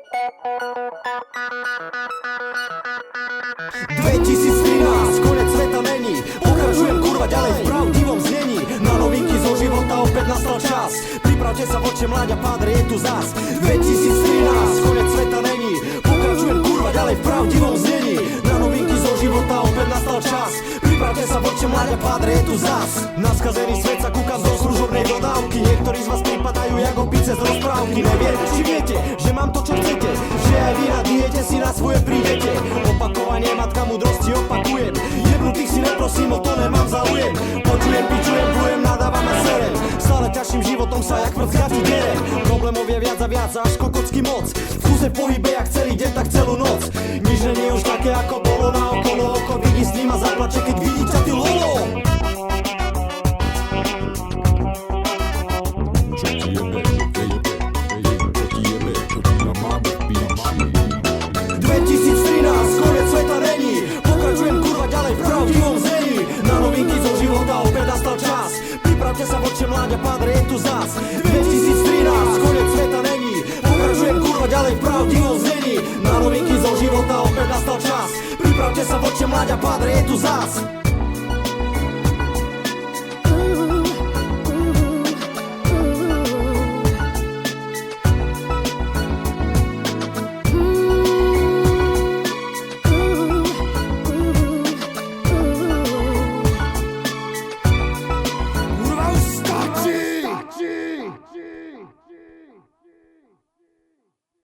...2013, konec sveta není. Pokračujem kurva ďalej v pravdivom znení. Na novinky zo života opäť nastal čas. Pripravte sa voče mláďa, pádre je tu zas. 2013, konec sveta není. Pokračujem kurva ďalej v pravdivom znení. Na novinky zo života opäť nastal čas. Pripravte sa voče mláďa, pádre je tu zas. Na skazený svet sa kúkam zo služobnej dodávky. Niektorí z vás pripadajú jak opice z rozprávky. Neviem, či viete, že mám to čo chcete, že aj vy nadijete si na svoje prídete. Opakovanie matka múdrosti opakujem. Jebnutých si neprosím, o to nemám záujem. Počujem, pičujem, plujem, nadávam a serem. Stále ťažším životom sa jak prd zgati derem. Problémov je viac a viac, až kokocky moc. V kúse pohybe jak celý deň, tak celú noc. Nič nie je už také ako bolo, na okolo oko vidí s ním a zaplače, keď vidí ťa ty lolo. Pripravte sa voče mláďa, pádre je tu zas. 2013, konec sveta není. Pokračujem kurva ďalej v pravdivom znení. Na novinky zo života opäť nastal čas. Pripravte sa voče mláďa, pádre je tu zas.